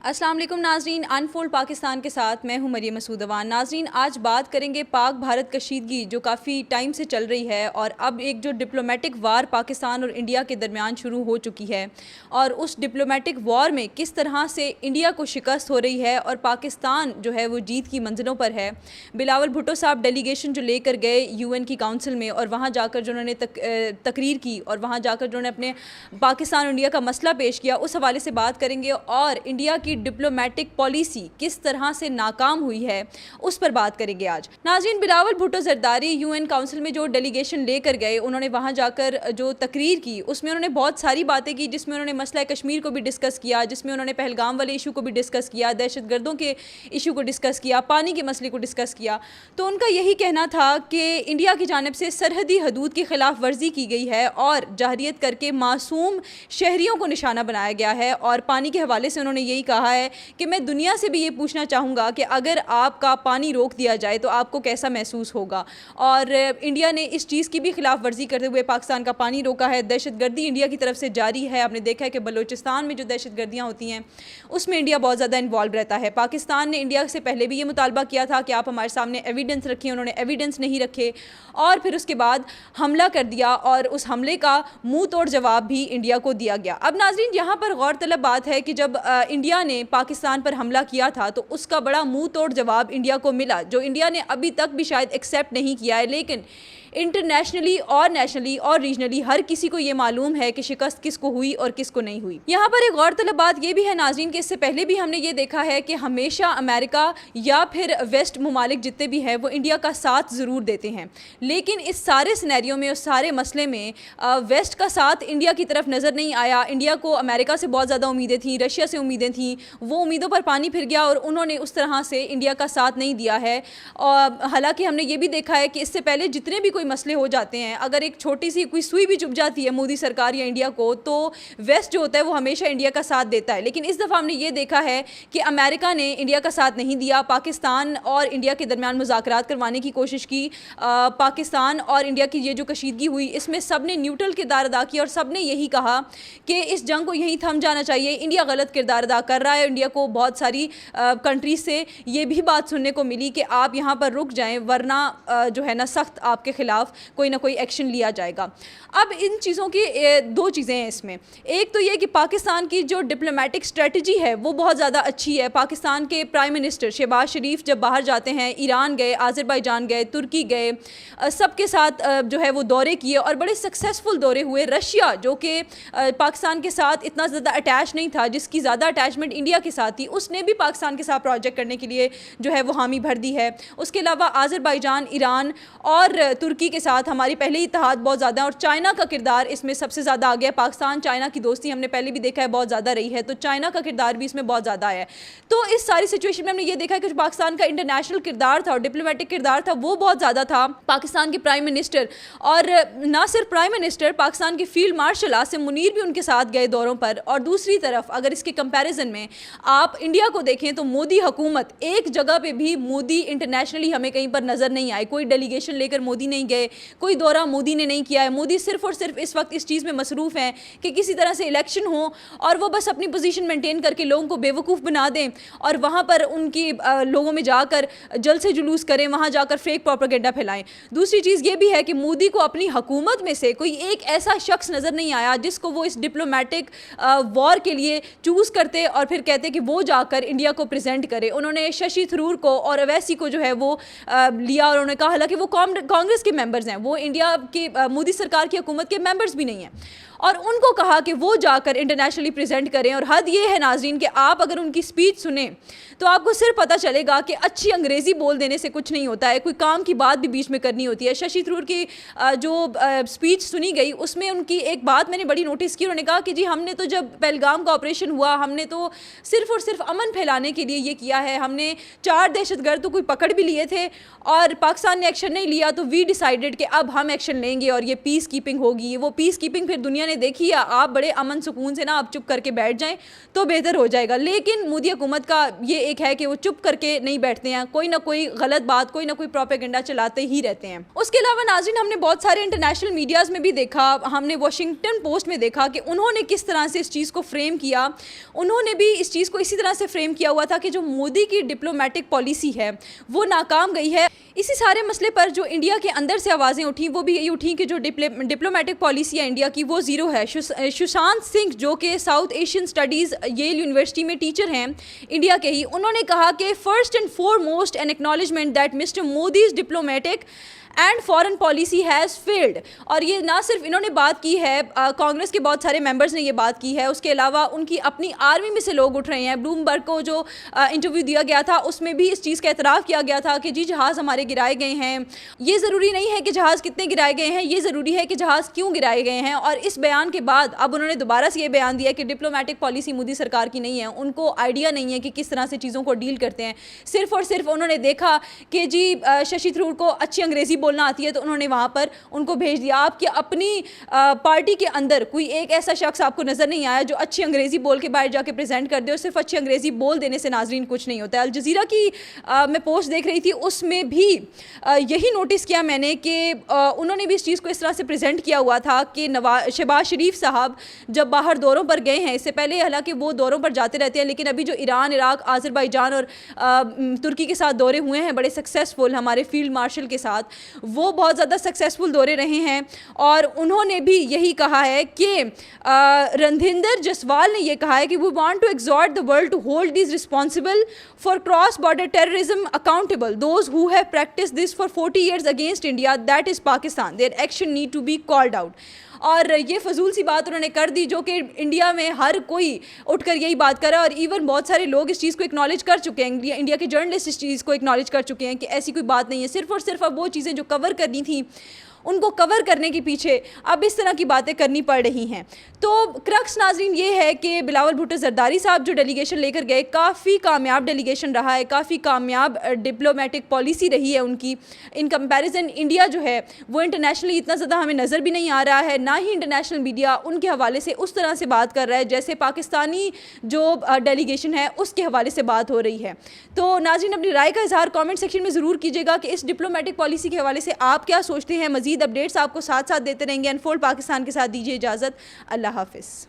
अस्सलाम वालेकुम नाजरीन, अनफोल्ड पाकिस्तान के साथ मैं हूं मरियम मसूदवान। नाजरीन, आज बात करेंगे पाक भारत कशीदगी जो काफ़ी टाइम से चल रही है और अब एक जो डिप्लोमेटिक वार पाकिस्तान और इंडिया के दरमियान शुरू हो चुकी है और उस डिप्लोमेटिक वार में किस तरह से इंडिया को शिकस्त हो रही है और पाकिस्तान जो है वो जीत की मंजिलों पर है। बिलावल भुट्टो साहब डेलीगेशन जो लेकर गए यूएन की काउंसिल में और वहाँ जाकर जो उन्होंने तकरीर की और वहाँ जाकर जो उन्होंने अपने पाकिस्तान और इंडिया का मसला पेश किया, उस हवाले से बात करेंगे और इंडिया की डिप्लोमेटिक पॉलिसी किस तरह से नाकाम हुई है उस पर बात करेंगे आज। नाज़रीन, बिलावल भुट्टो जरदारी यूएन काउंसिल में जो डेलीगेशन लेकर गए, उन्होंने वहां जाकर जो तकरीर की उसमें उन्होंने बहुत सारी बातें की, जिसमें उन्होंने मसला कश्मीर को भी डिस्कस किया, जिसमें उन्होंने पहलगाम वाले इशू को भी डिस्कस किया, दहशतगर्दों के इशू को डिस्कस किया, पानी के मसले को डिस्कस किया। तो उनका यही कहना था कि इंडिया की जानिब से सरहदी हदूद की खिलाफ वर्जी की गई है और जाहरियत करके मासूम शहरियों को निशाना बनाया गया है। और पानी के हवाले से उन्होंने यही कहा है कि मैं दुनिया से भी ये पूछना चाहूँगा कि अगर आपका पानी रोक दिया जाए तो आपको कैसा महसूस होगा। और इंडिया ने इस चीज़ की भी खिलाफ वर्जी करते हुए पाकिस्तान का पानी रोका है। दहशतगर्दी इंडिया की तरफ से जारी है। आपने देखा है कि बलूचिस्तान में जो दहशतगर्दियाँ होती हैं उसमें इंडिया बहुत ज़्यादा इन्वॉल्व रहता है। पाकिस्तान ने इंडिया से पहले भी ये मुतालबा किया था कि आप हमारे सामने एविडेंस रखें, उन्होंने एविडेंस नहीं रखे और फिर उसके बाद हमला कर दिया और उस हमले का मुंह तोड़ जवाब भी इंडिया को दिया गया। अब नाज़रीन, यहाँ पर गौरतलब बात है कि जब इंडिया ने पाकिस्तान पर हमला किया था तो उसका बड़ा मुंह तोड़ जवाब इंडिया को मिला, जो इंडिया ने अभी तक भी शायद एक्सेप्ट नहीं किया है। लेकिन इंटरनेशनली और नेशनली और रीजनली हर किसी को ये मालूम है कि शिकस्त किसको हुई और किसको नहीं हुई। यहाँ पर एक गौरतलब बात ये भी है नाज़रीन कि इससे पहले भी हमने ये देखा है कि हमेशा अमेरिका या फिर वेस्ट ममालिक जितने भी हैं वो इंडिया का साथ ज़रूर देते हैं, लेकिन इस सारे सिनेरियो में, उस सारे मसले में वेस्ट का साथ इंडिया की तरफ नज़र नहीं आया। इंडिया को अमेरिका से बहुत ज़्यादा उम्मीदें थी, रशिया से उम्मीदें थी, वो उम्मीदों पर पानी फिर गया और उन्होंने उस तरह से इंडिया का साथ नहीं दिया है। और हालांकि हमने ये भी देखा है कि इससे पहले जितने भी कोई मसले हो जाते हैं, अगर एक छोटी सी कोई सुई भी चुभ जाती है मोदी सरकार या इंडिया को, तो वेस्ट जो होता है वो हमेशा इंडिया का साथ देता है। लेकिन इस दफ़ा हमने ये देखा है कि अमेरिका ने इंडिया का साथ नहीं दिया। पाकिस्तान और इंडिया के दरमियान मुज़ाकरात करवाने की कोशिश की। पाकिस्तान और इंडिया की ये जो कशीदगी हुई इसमें सब ने न्यूट्रल किरदार अदा किया और सब ने यही कहा कि इस जंग को यहीं थम जाना चाहिए। इंडिया गलत किरदार अदा कर रहा है। इंडिया को बहुत सारी कंट्रीज से ये भी बात सुनने को मिली कि आप यहाँ पर रुक जाएं, वरना जो है ना सख्त आपके खिलाफ कोई ना कोई एक्शन लिया जाएगा। अब इन चीज़ों की दो चीज़ें हैं इसमें। एक तो ये कि पाकिस्तान की जो डिप्लोमेटिक स्ट्रेटजी है वो बहुत ज़्यादा अच्छी है। पाकिस्तान के प्राइम मिनिस्टर शहबाज शरीफ जब बाहर जाते हैं, ईरान गए, आज़रबाईजान गए, तुर्की गए, सबके साथ जो है वो दौरे किए और बड़े सक्सेसफुल दौरे हुए। रशिया जो कि पाकिस्तान के साथ इतना ज़्यादा अटैच नहीं था, जिसकी ज़्यादा अटैचमेंट इंडिया के साथ थी, उसने भी पाकिस्तान के साथ प्रोजेक्ट करने के लिए जो है वो हामी भर दी है। उसके अलावा आज़रबाईजान, ईरान और तुर्की के साथ हमारी पहले ही इत्तेहाद बहुत ज़्यादा है और चाइना का किरदार इसमें सबसे ज़्यादा आ गया। पाकिस्तान चाइना की दोस्ती हमने पहले भी देखा है बहुत ज़्यादा रही है, तो चाइना का किरदार भी इसमें बहुत ज़्यादा है। तो इस सारी सिचुएशन में हमने ये देखा है कि जो पाकिस्तान का इंटरनेशनल किरदार था और डिप्लोमेटिक किरदार था वो बहुत ज़्यादा था। पाकिस्तान के प्राइम मिनिस्टर और ना सिर्फ प्राइम मिनिस्टर, पाकिस्तान के फील्ड मार्शल आसिम मुनीर भी उनके साथ गए दौरों पर। और दूसरी तरफ अगर इसके कंपैरिजन में आप इंडिया को देखें तो मोदी हुकूमत, एक जगह पे भी मोदी इंटरनेशनली हमें कहीं पर नज़र नहीं आए। कोई डेलीगेशन लेकर मोदी नहीं गए, कोई दौरा मोदी ने नहीं किया है। मोदी सिर्फ और सिर्फ इस वक्त इस चीज़ में मसरूफ़ हैं कि किसी तरह से इलेक्शन हो और वो बस अपनी पोजीशन मेंटेन करके लोगों को बेवकूफ़ बना दें और वहाँ पर उनकी लोगों में जाकर जल से जुलूस करें, वहाँ जाकर फेक प्रोपेगेंडा फैलाएं। दूसरी चीज़ ये भी है कि मोदी को अपनी हुकूमत में से कोई एक ऐसा शख्स नज़र नहीं आया जिसको वो इस डिप्लोमेटिक वॉर के लिए चूज़ करते और फिर कहते कि वो जाकर इंडिया को प्रेजेंट करे। उन्होंने शशि थरूर को और अवैसी को जो है वो लिया और उन्होंने कहा, हालांकि वो कांग्रेस के मेंबर्स हैं, वो इंडिया की मोदी सरकार की हुकूमत के मेंबर्स भी नहीं हैं, और उनको कहा कि वो जाकर इंटरनेशनली प्रेजेंट करें। और हद ये है नाजरीन कि आप अगर उनकी स्पीच सुने तो आपको सिर्फ पता चलेगा कि अच्छी अंग्रेज़ी बोल देने से कुछ नहीं होता है, कोई काम की बात भी बीच में करनी होती है। शशि थरूर की जो स्पीच सुनी गई उसमें उनकी एक बात मैंने बड़ी नोटिस की। उन्होंने कहा कि जी हमने तो जब पहलगाम का ऑपरेशन हुआ हमने तो सिर्फ और सिर्फ अमन फैलाने के लिए ये किया है, हमने 4 दहशतगर्द तो कोई पकड़ भी लिए थे और पाकिस्तान ने एक्शन नहीं लिया, तो वी डिसाइडेड कि अब हम एक्शन लेंगे और ये पीस कीपिंग होगी। वो पीस कीपिंग फिर दुनिया दुनिया ने देखी है, आप बड़े अमन सुकून से ना आप चुप करके बैठ जाएं तो बेहतर हो जाएगा। लेकिन मोदी हुकूमत का ये एक है कि वो चुप करके नहीं बैठते हैं, कोई ना कोई गलत बात, कोई ना कोई प्रोपेगेंडा चलाते ही रहते हैं। उसके अलावा नाज़रीन, हमने बहुत सारे इंटरनेशनल मीडियाज़ में भी देखा, हमने वॉशिंगटन पोस्ट में देखा कि उन्होंने किस तरह से इस चीज़ को फ्रेम किया। उन्होंने भी इस चीज़ को इसी तरह से फ्रेम किया हुआ था कि जो मोदी की डिप्लोमेटिक पॉलिसी है वो नाकाम गई है। इसी सारे मसले पर जो इंडिया के अंदर से आवाज़ें उठी वो भी यही उठी कि जो डिप्लोमेटिक पॉलिसी है इंडिया की वो ज़ीरो है। सुशांत सिंह जो कि south Asian studies Yale university में टीचर हैं इंडिया के ही, उन्होंने कहा कि first and foremost an acknowledgement that mister Modi's diplomatic and foreign policy has failed. और ये ना सिर्फ इन्होंने बात की है, कांग्रेस के बहुत सारे मेंबर्स ने ये बात की है, उसके अलावा उनकी अपनी आर्मी में से लोग उठ रहे हैं। ब्लूमबर्ग को जो इंटरव्यू दिया गया था उसमें भी इस चीज़ का एतराफ़ किया गया था कि जी जहाज़ हमारे गिराए गए हैं। ये ज़रूरी नहीं है कि जहाज़ कितने गिराए गए हैं, ये ज़रूरी है कि जहाज़ क्यों गिराए गए हैं। और इस बयान के बाद अब उन्होंने दोबारा से ये बयान दिया कि डिप्लोमेटिक पॉलिसी मोदी सरकार की नहीं है, उनको आइडिया नहीं है कि किस तरह से चीज़ों को डील करते हैं। सिर्फ और सिर्फ उन्होंने देखा कि जी शशि थरूर को अच्छी अंग्रेज़ी बोलना आती है तो उन्होंने वहाँ पर उनको भेज दिया। आपकी अपनी पार्टी के अंदर कोई एक ऐसा शख्स आपको नज़र नहीं आया जो अच्छी अंग्रेज़ी बोल के बाहर जाके प्रेजेंट कर दे। और सिर्फ अच्छी अंग्रेज़ी बोल देने से नाजरीन कुछ नहीं होता है। अल जज़ीरा की मैं पोस्ट देख रही थी, उसमें भी यही नोटिस किया मैंने कि उन्होंने भी इस चीज़ को इस तरह से प्रेजेंट किया हुआ था कि शहबाज शरीफ साहब जब बाहर दौरों पर गए हैं, इससे पहले हालांकि वो दौरों पर जाते रहते हैं, लेकिन अभी जो ईरान, इराक, आज़रबाईजान और तुर्की के साथ दौरे हुए हैं बड़े सक्सेसफुल हमारे फील्ड मार्शल के साथ, वो बहुत ज़्यादा सक्सेसफुल दौरे रहे हैं। और उन्होंने भी यही कहा है कि रणधीर जसवाल ने यह कहा है कि we want to exhort the world to hold these responsible for cross border terrorism accountable, those who have practice this for 40 years against India, that is Pakistan, their action need to be called out. और ये फजूल सी बात उन्होंने कर दी जो कि India में हर कोई उठकर यही बात कर रहा है। और इवन बहुत सारे लोग इस चीज़ को एक्नॉलेज कर चुके हैं, इंडिया के जर्नलिस्ट इस चीज़ को एक्नॉलेज कर चुके हैं कि ऐसी कोई बात नहीं है। सिर्फ और सिर्फ अब वो चीज़ें जो कवर करनी थी उनको कवर करने के पीछे अब इस तरह की बातें करनी पड़ रही हैं। तो क्रक्स नाजरीन ये है कि बिलावल भुट्टो जरदारी साहब जो डेलीगेशन लेकर गए, काफ़ी कामयाब डेलीगेशन रहा है, काफ़ी कामयाब डिप्लोमेटिक पॉलिसी रही है उनकी। इन कंपैरिजन इंडिया जो है वो इंटरनेशनली इतना ज़्यादा हमें नज़र भी नहीं आ रहा है, ना ही इंटरनेशनल मीडिया उनके हवाले से उस तरह से बात कर रहा है जैसे पाकिस्तानी जो डेलीगेशन है उसके हवाले से बात हो रही है। तो नाजरीन अपनी राय का इजहार कमेंट सेक्शन में ज़रूर कीजिएगा कि इस डिप्लोमेटिक पॉलिसी के हवाले से आप क्या सोचते हैं। मज़ीद अपडेट्स आपको साथ साथ देते रहेंगे। अनफोल्ड पाकिस्तान के साथ दीजिए इजाज़त। अल्लाह हाफ़िज़।